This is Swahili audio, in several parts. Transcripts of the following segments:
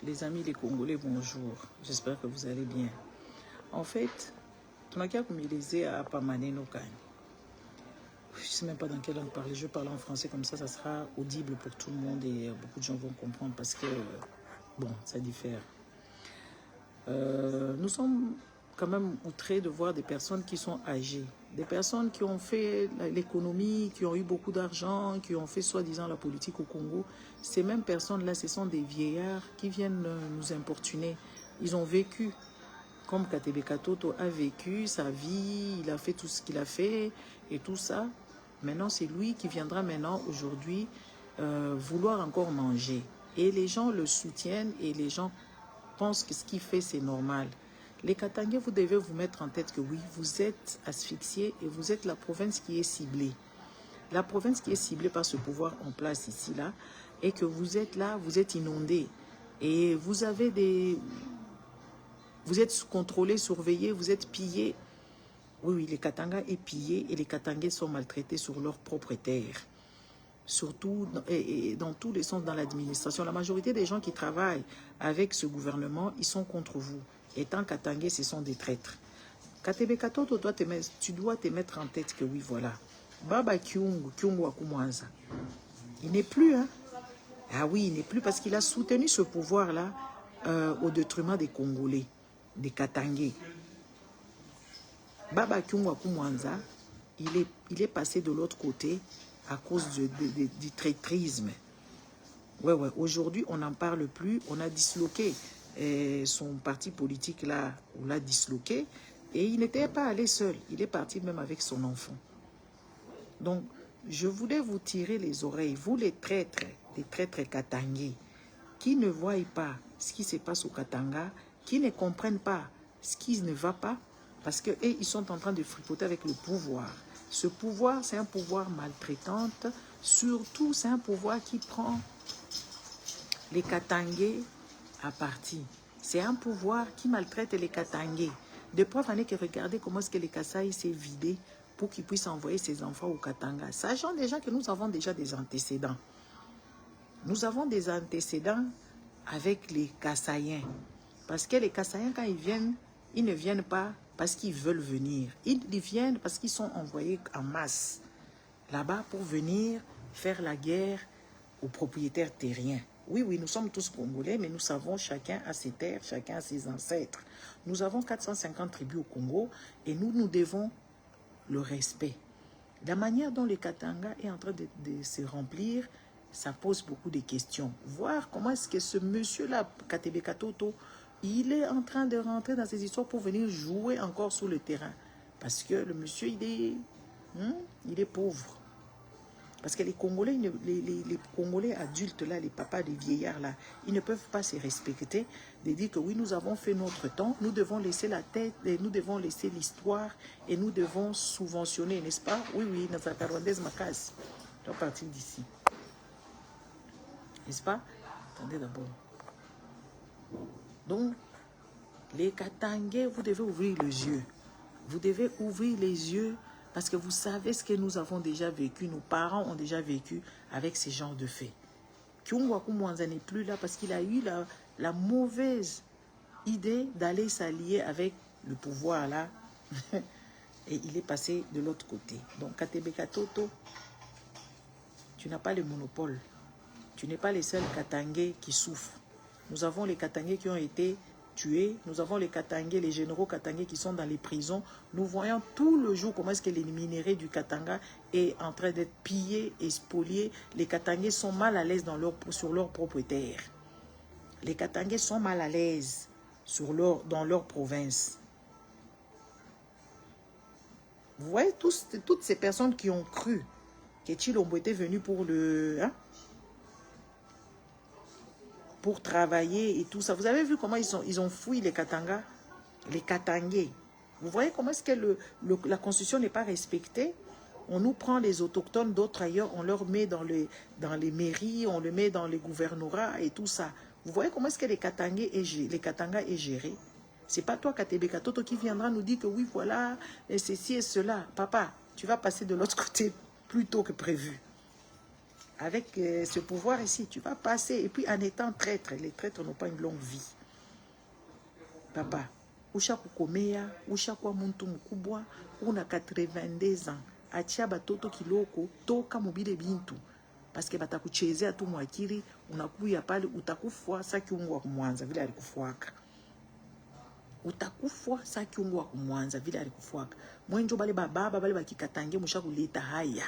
Les amis, les Congolais, bonjour. J'espère que vous allez bien. En fait, tunakia kumilizea hapa maneno gani? Je ne sais même pas dans quelle langue parler. Je parle en français, comme ça sera audible pour tout le monde et beaucoup de gens vont comprendre parce que, bon, ça diffère. Nous sommes quand même outrés de voir des personnes qui sont âgées, des personnes qui ont fait l'économie, qui ont eu beaucoup d'argent, qui ont fait soi-disant la politique au Congo. Ces mêmes personnes-là, ce sont des vieillards qui viennent nous importuner. Ils ont vécu, comme Katebe Katoto a vécu sa vie, il a fait tout ce qu'il a fait et tout ça. Maintenant, c'est lui qui viendra maintenant, aujourd'hui, vouloir encore manger. Et les gens le soutiennent et les gens pensent que ce qu'il fait, c'est normal. Les Katangais, vous devez vous mettre en tête que oui, vous êtes asphyxiés et vous êtes la province qui est ciblée. La province qui est ciblée par ce pouvoir en place ici, là, et que vous êtes là, vous êtes inondés. Et vous avez des... Vous êtes contrôlés, surveillés, vous êtes pillés. Oui, les Katanga est pillé et les Katangais sont maltraités sur leur propre terre. Surtout et dans tous les sens dans l'administration. La majorité des gens qui travaillent avec ce gouvernement, ils sont contre vous. Étant Katangais, ce sont des traîtres. Katebe Katoto, tu dois te mettre en tête que oui, voilà. Baba Kyungu Akumwanza, il n'est plus, hein? Ah oui, il n'est plus parce qu'il a soutenu ce pouvoir-là au détriment des Congolais, des Katangais. Baba Kyungu Akumwanza, il est passé de l'autre côté à cause du traîtrisme. Ouais. Aujourd'hui, on n'en parle plus. On a disloqué son parti politique là, on l'a disloqué. Et il n'était pas allé seul. Il est parti même avec son enfant. Donc, je voulais vous tirer les oreilles, vous les traîtres katangais, qui ne voient pas ce qui se passe au Katanga, qui ne comprennent pas ce qui ne va pas, parce qu'ils sont en train de fripoter avec le pouvoir. Ce pouvoir, c'est un pouvoir maltraitant. Surtout, c'est un pouvoir qui prend les Katangais à partie. C'est un pouvoir qui maltraite les Katangais. De preuve en est que regardez comment est-ce que les Kasaï s'est vidé pour qu'ils puissent envoyer ses enfants au Katanga. Sachant déjà que nous avons déjà des antécédents. Nous avons des antécédents avec les Kasaïens. Parce que les Kasaïens, quand ils viennent, ils ne viennent pas parce qu'ils veulent venir. Ils viennent parce qu'ils sont envoyés en masse là-bas pour venir faire la guerre aux propriétaires terriens. Oui, nous sommes tous Congolais, mais nous savons chacun a ses terres, chacun a ses ancêtres. Nous avons 450 tribus au Congo et nous devons le respect. La manière dont le Katanga est en train de se remplir, ça pose beaucoup de questions. Voir comment est-ce que ce monsieur-là, Katebe Katoto, il est en train de rentrer dans ces histoires pour venir jouer encore sur le terrain. Parce que le monsieur, il est pauvre. Parce que les Congolais, les Congolais adultes, là, les papas, les vieillards, là, ils ne peuvent pas se respecter, de dire que oui, nous avons fait notre temps, nous devons laisser la tête, et nous devons laisser l'histoire, et nous devons subventionner, n'est-ce pas? Oui, dans sa Rwandaise Makas, je dois partir d'ici. N'est-ce pas? Attendez d'abord. Donc, les Katangais, vous devez ouvrir les yeux. Vous devez ouvrir les yeux parce que vous savez ce que nous avons déjà vécu, nos parents ont déjà vécu avec ces genres de faits. Kyungu Akumwanza n'est plus là parce qu'il a eu la mauvaise idée d'aller s'allier avec le pouvoir là. Et il est passé de l'autre côté. Donc, Katebe Katoto, tu n'as pas le monopole. Tu n'es pas les seuls Katangais qui souffrent. Nous avons les Katangais qui ont été tués. Nous avons les Katangais, les généraux Katangais qui sont dans les prisons. Nous voyons tout le jour comment est-ce que les minéraux du Katanga est en train d'être pillés et spoliés. Les Katangais sont mal à l'aise sur leur propre terre. Les Katangais sont mal à l'aise dans leur province. Vous voyez toutes ces personnes qui ont cru que Tshilombo était venu pour pour travailler et tout ça. Vous avez vu comment ils ont fouillé les Katanga, les Katangais. Vous voyez comment est-ce que la constitution n'est pas respectée? On nous prend les autochtones d'autres ailleurs, on leur met dans les mairies, on les met dans les gouvernorats et tout ça. Vous voyez comment est-ce que les Katanga est géré? C'est pas toi, Katebe Katoto, qui viendra nous dire que oui, voilà, et ceci et cela. Papa, tu vas passer de l'autre côté plus tôt que prévu. avec ce pouvoir ici, tu vas passer. Et puis en étant traître, les traîtres n'ont pas une longue vie. Papa, usha kukomea, usha kwa muntu mkubwa, una 82 ans. Achia batoto kiloko, toka mubile bintu. Parce que batakuchezea tu mwakiri, unakuya pale, utakufwa sa kiungu wa kumwanza, vile alikufuaka. Utakufwa sa kiungu wa kumwanza, vile alikufuaka. Mwenjo bale bababa, bale bakikatange, musha kuleta haya.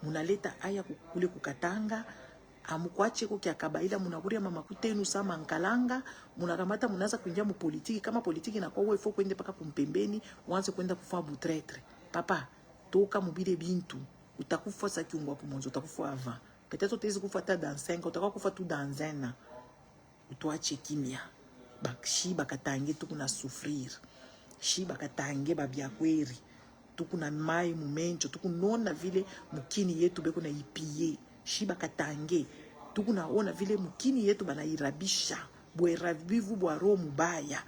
Munaleta haya kule kukatanga, amukwache ko kya kabaila, munakuria mama kutenu sama nkalanga, munakamata munaza kuingia mu politiki, kama politiki na kwa uwe fo kwende paka kumpembeni, uanze kwenda kufa butretre. Papa, toka mubile bintu, utakufa sa kiungu wa kumwanza, utakufa avant. Peut-être utaweza kufa ta dans 5, utakuwa kufa tu dans 1 an. Utoache kimia. Bakshi bakatange tukuna souffrir. Shi bakatange babyakweri. Tukuna mai mumencho, tukunona vile mukini yetu beko na ipiye. Shi bakatange. Tukunaona vile mukini yetu bana irabisha. Bwerabivu bwa roho mubaya.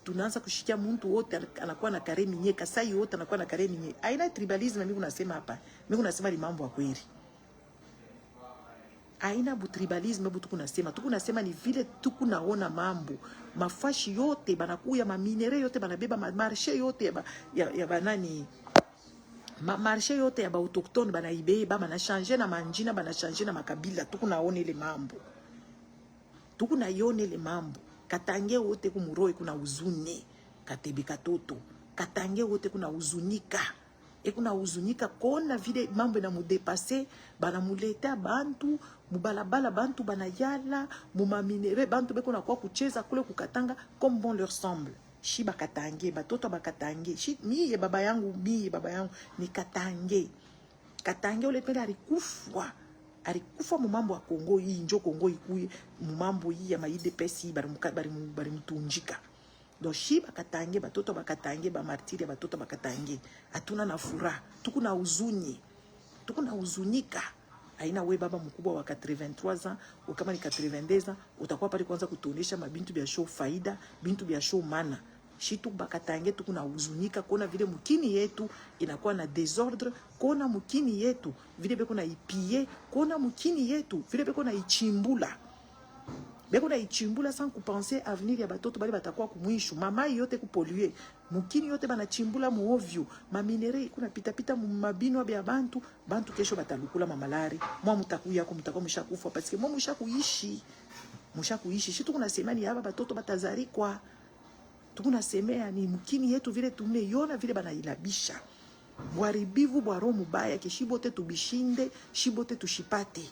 Tunaanza kushikia muntu wote anakuwa na kare minye, kasai wote anakuwa na kare minye. Aina tribalism mimi kunasema hapa. Mimi kunasema ni mambo ya kweli. Aina butribalisme tukunasema ni vile tukunaona mambo mafashi yote banakuya maminere yote banabeba marshe yote ya banani marshe yote ya ba autochtone banaibeba banashanje na manjina banashanje na makabila tukunaona ile mambo tukunaiona ile mambo katange wote kumuroi kuna uzuni katebi katoto katange wote kuna uzunika kuna uzunika kona vile mambo na mudepase bana muleta bantu mubalabala bantu banayala mumaminere bantu beko na kwa kucheza kule kukatanga comme bon leur semble shi bakatange batoto bakatange shi miye baba yangu ni katange ole pele alikufa mu mambo ya Kongo hii njo Kongo ikuye mu mambo hii ya maide pesi bari mtunjika. Donc shi bakatange batoto bakatange ba martiri batoto bakatange atuna na furaha tukuna uzunika aina we baba mkubwa wa 83 ans kama ni 82 ans utakuwa pale kwanza kutuonesha mabintu bya show faida bintu bya show mana shi tu bakatange tukuna uzunika kona vile mukini yetu inakuwa na desordre kona mukini yetu vile beko na ipie kona mukini yetu vile beko na ichimbula beko na ichimbula sans kupenser avenir ya batoto bali batakuwa kumwishu mama yote kupolue mukini yote banachimbula mu ovyo maminere kuna pita mu mabino bya bantu kesho batalukula mamalari mwa mutakuya ko mutakuwa mshakufa parce que mwa mshakuishi shi tukunasema ni hapa batoto batazari kwa tukunasemea ni mukini yetu vile tumeiona vile banailabisha bwaribivu bwa roho mubaya kishibote tubishinde shibote tushipate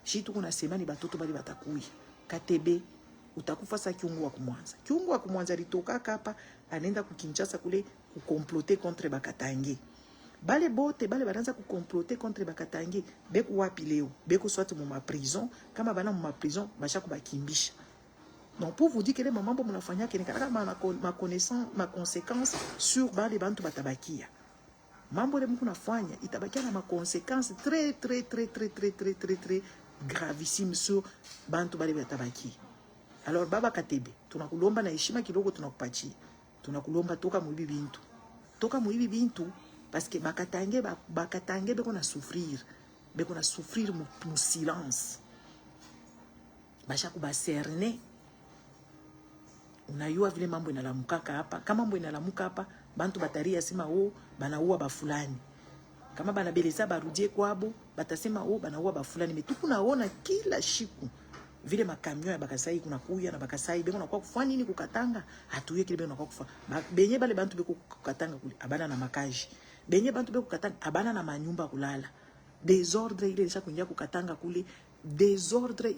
shi tukunasema ni batoto bali batakuya katebe utakufa sa kiungu wa kumwanza litoka hapa anaenda kukinchasa kule kukomploter contre bakatange bale bote bale banaanza kukomploter contre bakatange beku wapi leo beku swati mu ma prison kama bana mu ma prison basha kubakimbisha. Donc pour vous dire que les mamans bon mnafanya kene kaka ma connaissance ma conséquence sur bale bantu batabakia mambo le mko nafanya itabakia na ma conséquence très gravissime sur bantu bale batabaki. Alors baba katebe tunakulomba na heshima kidogo tunakupatia tunakulomba toka muibi bintu parce que bakatange beko na souffrir mu silence basha kubaserner unayua vile mambo inalamuka hapa kama mambo inalamuka hapa bantu bataria sema banaua bafulani kama banabeleza barudie kwabo batasema banaua bafulani metukunaona kila shiku vile makamio ya bakasai kuna kuya na bakasai beko na kwa kufanya nini kukatanga hatuye kile beko na kwa kufa benye bale bantu beko kukatanga kule abana na makaji benye bantu beko kukatanga abana na manyumba kulala desordre ile isha kuingia kukatanga kule desordre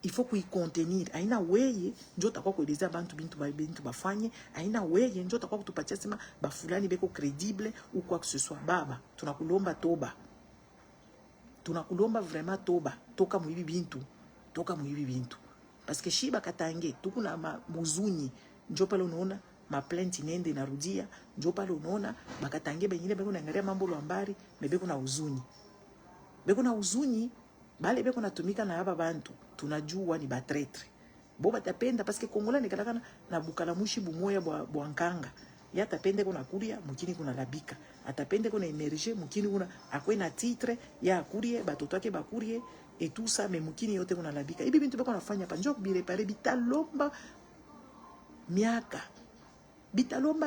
il faut que contenir aina weye njo takwa kueleza bintu bafanye aina weye njo takwa kutupatia sema bafulani beko credible ou quoi que ce soit baba tunakulomba toba tunakulomba vraiment toba toka muibi bintu parce que shiba katange tukuna muzuni njo pale unaona ma plainte nende narudia njo pale unaona bakatange bengine beko naangalia mambo lwambari mebeko na uzuni bale beko natumika na haba bantu tunajua ni batretre bo batapenda parce que kongola nikalaka na bukala mushi bumoya bwa nkanga ya tapende kuna kuria mukini kuna labika, atapende kuna énergie mukini kuna akwe na titre ya akurie batoto yake bakurie et tout ça, mais mukini yote kuna labika. Ibi bintu bako nafanya pa njoo kubirepare bitalomba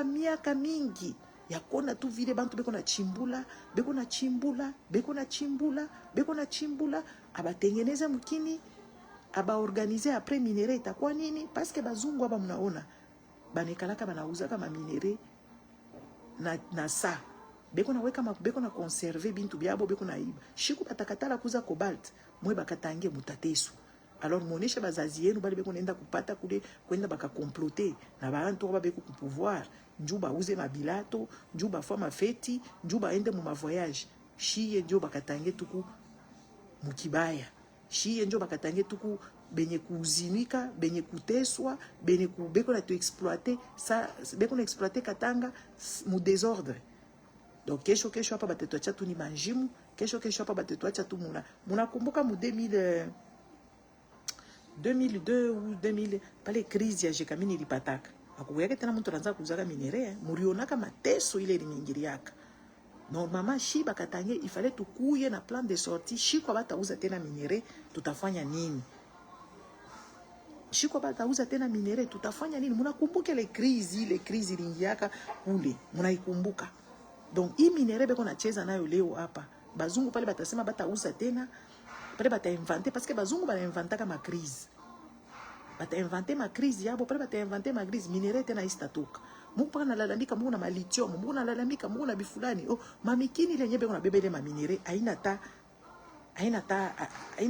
miaka mingi ya kona tu vile bantu beko na chimbula abatengeneza mukini aba organiser après minere itakuwa nini, parce que bazungu aba mnaona banekalaka banauza kama minere na sa beko na weka beko na conserver bintu byabo beko na iba shiku batakatala kuza cobalt mwe bakatange mutatesu. Alors monesha bazazi yenu bali beko nenda kupata kule kwenda baka comploter na bantu ba beko ku pouvoir njuba uze mabilato njuba fa mafeti njuba ende mu ma voyage shiye njo bakatange tuku mukibaya shiye njo bakatange tuku benye kuzinika benye kuteswa benye kubeko na tu exploiter ça beko na exploiter katanga mu désordre. Donc kesho hapa batetwacha tu ni manjimu, kesho hapa batetwacha tu muna kumbuka mu 2002 ou 2000 pale crise ya Jekamini ilipataka akuyake tena mtu anaanza kuzaka minere murionaka mateso ile ilinyingiriaka. Normalement shiba katange ifale tukuye na plan de sortie shiko batauza tena minere tutafanya nini? Shiko batauza tena minere tutafanya nini? Munakumbuka ile crise ilingiaka kule, munaikumbuka. Donc hii minere beko nacheza nayo leo hapa. Bazungu pale batasema batauza tena, pale batainventer parce que bazungu banainventa kama crise. Batainventer ma crise yabo, pale batainventer ma crise minere tena istatoka. Mungu paka nalalamika, Mungu na malitio, Mungu nalalamika, Mungu na bifulani. Oh, mamikini ile nyebe kuna bebe ile maminere haina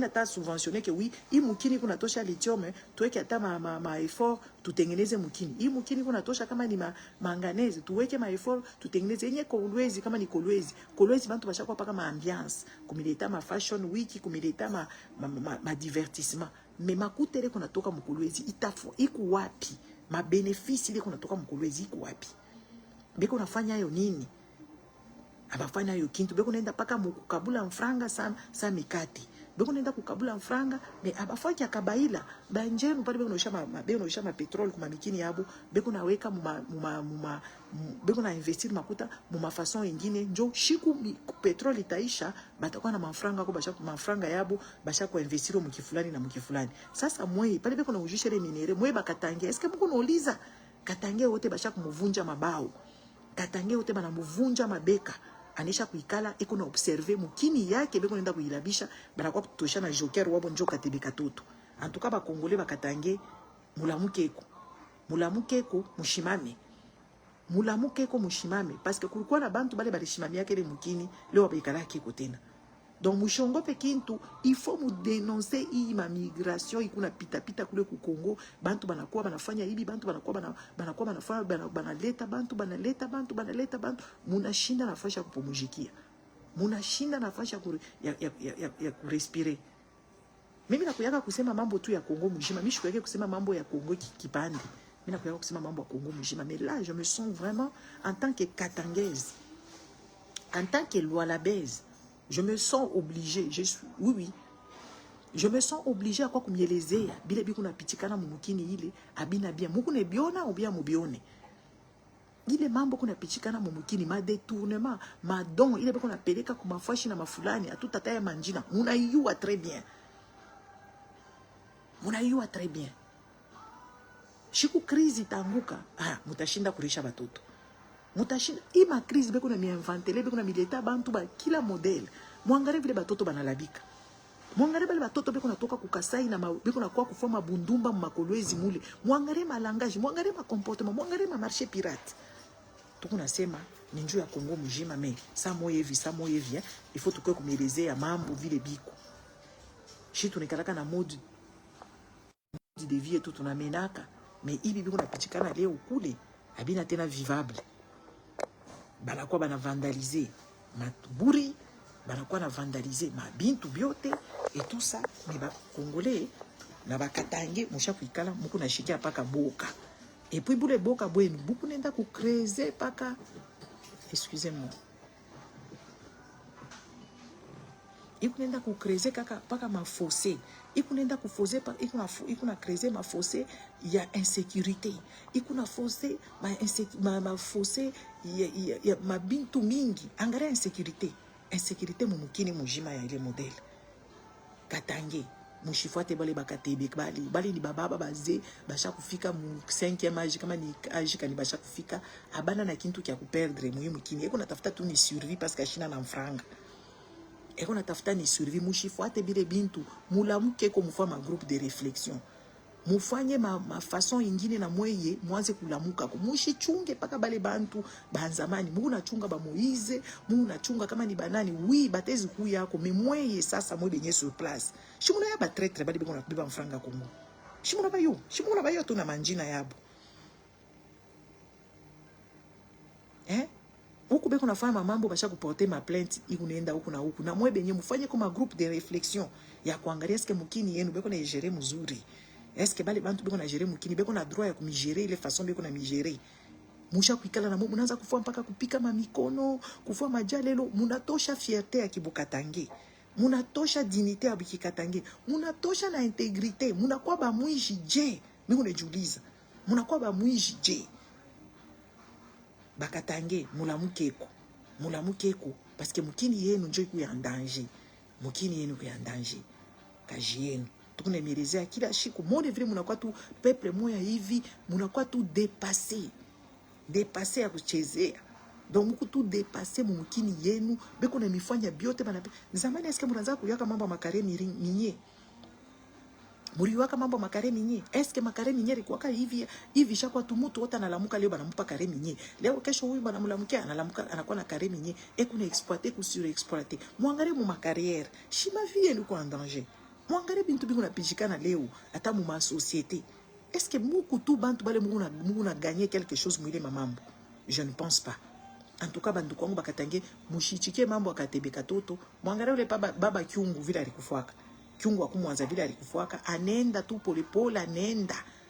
ta subventionné que oui, hii mukini kuna tosha lithium, tuweke hata ma effort tutengeneze mukini. Hii mukini kuna tosha kama ni manganese, tuweke ma effort tutengeneze yenye kolwezi kama ni kolwezi. Kolwezi bantu bashakwa paka ma ambiance, kumileta ma fashion week, kumileta ma divertissement. Mais makuta ile kuna toka mkolwezi itafo iko wapi? Ma bénéfice ile kuna toka mkolwezi iko wapi? Beko nafanya hayo nini? Abafanya hiyo kintu beko nenda paka mukabula mfranga sa mikati beko nenda kukabula mfranga me abafanya kabaila banjenu pale beko noisha ma petrol kuma mikini yabo beko naweka beko na investir makuta mu mafason nyingine njo shiku petrol itaisha batakuwa na mafranga ko basha mafranga yabo basha ko investir mu kifulani na mukifulani. Sasa mwe pale beko na ujisha ile minere mwe bakatange eske mko nauliza katange wote basha kumuvunja mabao katange wote bana muvunja mabeka anisha kuikala iko na observer mukini yake beko nenda kuilabisha bana kwa kutosha na joker wabo njo katebeka toto. En tout cas ba congolais bakatange mulamukeko mushimame parce que kulikuwa na bantu bale balishimamia yake ile mukini leo baikala kiko tena. Donc mushongo pe kintu il faut mu dénoncer hii ma migration ikuna pita kule ku Congo bantu banakuwa banafanya hivi bantu banakuwa banafanya banaleta bantu munashinda nafasi ya kupumujikia munashinda nafasi ya kurespirer. Mimi nakuyaka kusema mambo tu ya Congo mjima, mimi shikuyake kusema mambo ya Congo kipande, mimi nakuyaka kusema mambo ya Congo mjima, mais là je me sens vraiment en tant que Katangaise, en tant que Lualabaise. Je me sens obligé, oui, je me sens obligé à quoi kumielezea bile biku napitikana mumukini ile abina bien muku ne biona ou bien mubione ile mambo kuna pitikana mumukini ma détournement ma don ile biku napeleka kuma fashi na mafulani atutata ya manjina munaiua très bien shiku crise tanguka mutashinda kurisha batoto mutashinda ima crise beko na miinventele beko na mileta bantu ba kila model muangare vile batoto banalabika muangare bale batoto beko na toka kukasai na beko na kwa kufoma bundumba makolwezi mule muangare ma langage muangare ma comportement muangare ma marché pirate tuko nasema ni njoo ya Kongo mjima mais ça moye hivi il faut tukwe kumelezea mambo vile biko shi tunekalaka na mode de vie tout tunamenaka mais ibi biko na pichikana leo kule abina tena vivable. Banakuwa bana vandaliser matuburi, banakuwa na vandaliser mabintu biote et tout ça. Mais ba Congolais na bakatange musha kuikala muku na shikia paka boka. Et puis boule boka bwenu buku nenda ku creuser paka, excusez-moi, ikunenda kukreze kaka paka mafose, ikunenda kufoze ikuna kreze mafose ya insécurité, ikuna fosse ma fosse ya mabintu mingi. Angalia insécurité mumukini mujima ya ile modèle Katange mushifuate bale bakatebe bali ni bababa baze basha kufika mu 5e âge, kama ni âge kani basha kufika abana na kintu kya kuperdre muhimu kini. Eko natafuta tu ni survie parce que ashina na mfranga. Eko natafuta ni survie. Mushifuate bile bintu mulamuke ko mufama groupe de réflexion, mufanye ma façon ingine na mweye mwanze kulamuka ko mushichunge paka bale bantu banzamani. Mungu nachunga ba Moïse, Mungu nachunga kama ni banani oui batezi ku yako me mweye sasa mwe benye sur place. Shimuna ya ba traître bali beko na biba mfranga ko mu. Shimuna ba yo tu na manjina yabo. Huku beko nafanya mambo basha kuporter ma plainte ikunenda huku na huku. Na mwe benye mufanye kama groupe de réflexion ya kuangalia eske mukini yenu beko na gérer mzuri. Est-ce que bale bantu beko na gérer mukini beko na droit ya kumigérer ile façon beko na migérer. Musha kuikala na Mungu unaanza kufua mpaka kupika mamikono, kufua majalelo, munatosha fierté ya Kibukatange. Munatosha dignité ya Bikikatange. Munatosha na intégrité, munakuwa ba mwishi je. Mimi unajiuliza. Munakuwa ba mwishi je. Bakatange mulamukeko parce que mukini yenu njo iko ya danger. Mukini yenu ko ya danger. Kaji yenu tukunemerezea kila siku monde vile munakuwa tu peuple moya hivi, munakuwa tu dépassé ya kuchezea. Donc muku tu dépassé mumukini yenu beko na mifanya biote bana. Zamani eske munaanza kuyaka mambo makare minye. Muriwaka mambo makare minye. Eske makare minye likuwaka hivi shakwa tumutu wote analamuka leo banamupa kare minye. Leo kesho huyu banamulamukia analamuka anakuwa na kare minye. Kuna exploiter ku surexploiter. Muangalie mu macarrière. Shima vie yenu ko en danger. Muangalie bintu bingu na pijikana leo ata mu ma société. Est-ce que muku tu bantu bale mungu na gagner quelque chose mwile mamambo? Je ne pense pas. En tout cas bantu kwangu bakatange mushichike mambo akatebe katoto. Muangalie ule baba Kyungu vile alikufuaka. Kyungu akumwanza vile alikufuaka, anenda tu polepole,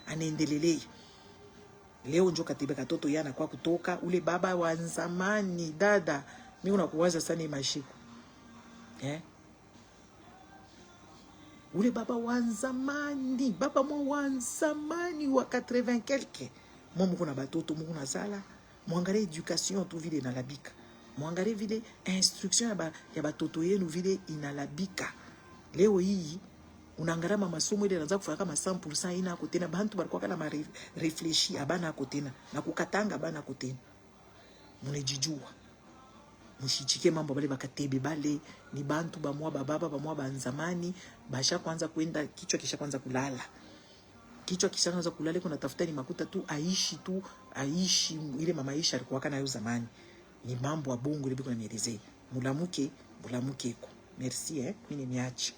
anendelelei. Leo njo katebe katoto yana kwa kutoka ule baba wa zamani. Dada mimi unakuwaza sana mashiko. Ule baba wa zamani, baba wa zamani wa 80 quelque. Mungu kuna batoto, Mungu na zala. Muangalie education tu vile inalabika. Muangalie vile instruction ya batoto yenu vile inalabika. Leo hii unangarama masomo ile anaanza kufanya kama 100% ina kutena bantu balikuwa kala refleshi abana kutena na kukatanga abana kutena. Munejijua. Mushichike mambo bale bakatebe bale ni bantu bamwa bababa bamwa banzamani basha kwanza kwenda kichwa kisha kwanza kulala. Kichwa kisha kwanza kulala kuna tafuta ni makuta tu aishi ile mama Aisha alikuwa kana nayo zamani. Ni mambo ya bongo ile biko na mielezea. Mulamukeko. Merci mimi niache.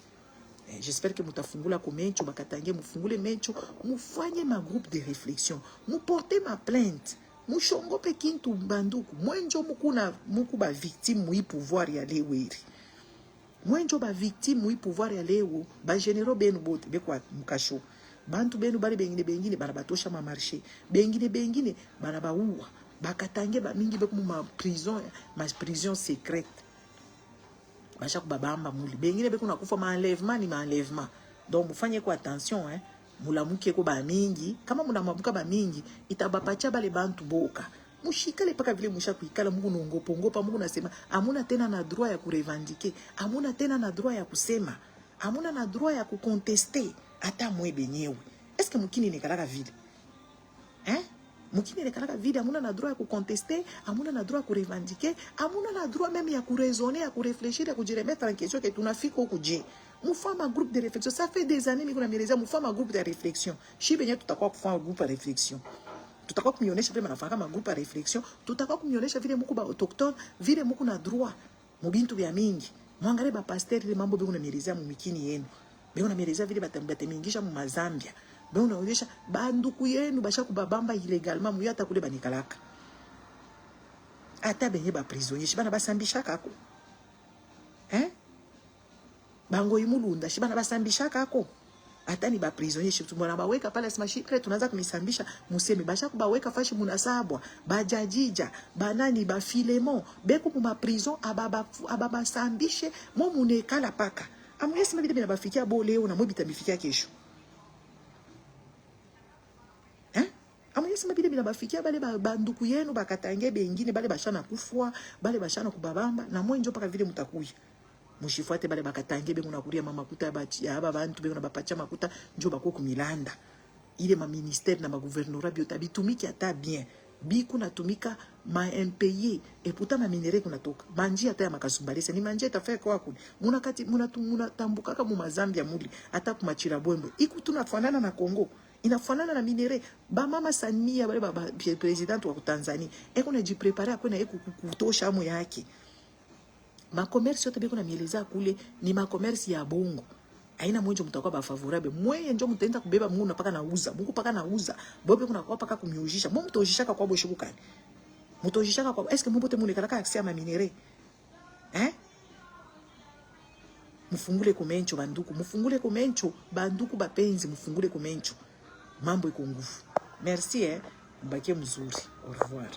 J'espère que mutafungula ko mencho bakatange mufungule mencho mufanye ma groupe de réflexion muporte ma plainte mushongope kintu banduku mwenjo muku ba victime mu pouvoir ya leweri mwenjo ba victime mu pouvoir ya lewo ba généraux benu bote bekwa mukasho bantu benu bali bengine bana batosha ma marché bengine bana bauwa bakatange ba mingi beku ma prison secrète. Basha kubabamba muli bengine beku nakufa enlèvement. Donc mufanye kwa attention mulamuke ko ba mingi kama munamabuka ba mingi itabapacha bale bantu boka mushikale paka vile mushakuikala Mungu nongopongopa Mungu nasema amuna tena na droit ya kurevendiquer, amuna tena na droit ya kusema, amuna na droit ya kucontester ata mwe benyewe. Est-ce que mukini nekalaka vile mukini nekalaka vile amuna na droit ya kucontester, amuna na droit ya kurevendiquer, amuna na droit même ya kuraisonner, ya kurefléchir, ya kujiremettre en question que tunafika huko je. Mufama groupe de réflexion. Ça fait des années que nous avons fait un groupe de réflexion. Si bien tout à quoi faire un groupe de réflexion. Tout à quoi que nous avons fait un groupe de réflexion. Tout à quoi que nous avons fait un autochtone, vile muku na droit. Mubintu bya mingi. Mwangale ba pasteur ile mambo bego na mieleza mu mikini yenu. Bego na mieleza vile batemingisha mu Mazambia. Bego na onyesha banduku yenu basha kubabamba illégalement mu yata kule banikalaka. Ata benye ba prisonnier shibana basambisha kako. Bango imulunda shibana basambisha kako. Hata ni ba prisonnier shifu mbona baweka pale sima shikre tunaanza kumisambisha museme basha kubaweka fashi munasabwa bajajija banani ba Filemon beko mu ma prison ababa sambishe mo munekala paka amwesi mabide bina bafikia bo leo na mobita bifikia kesho amwesi mabide bina bafikia bale banduku yenu bakatange bengine bale bashana kufwa bale bashana kubabamba na mwe njo paka vile mutakuya mushifuate bale bakatange bengu na kuria mama kuta aba bantu bengu na bapacha makuta njo bako kumilanda ile ma ministère na ma gouvernorat biota bitumiki ata bien biku natumika ma impayé et pourtant ma minere kuna toka manji ata ya makasumbalese ni manje tafaya kwa kuni muna tambuka kama mazambia muli ata kumachira bwembe iku tunafanana na Kongo inafanana na minere ba mama Samia bale baba president wa Tanzania eko na jiprepare akona eko kutosha amu yake. Ma commerce yote beko na mieleza kule ni ma commerce ya bongo. Aina mwenjo mtakuwa ba favorable. Mwenye njo mtaenda kubeba mungu paka nauza. Mungu paka nauza. Bobe kuna kwa paka kumiujisha. Mungu mtojishaka kwa bosho bukani. Mtojishaka kwa est-ce que mungu te munekala accès à ma minere? Mufungule kumencho banduku. Mufungule kumencho banduku bapenzi mufungule kumencho. Mambo iko nguvu. Merci Mbaki mzuri. Au revoir.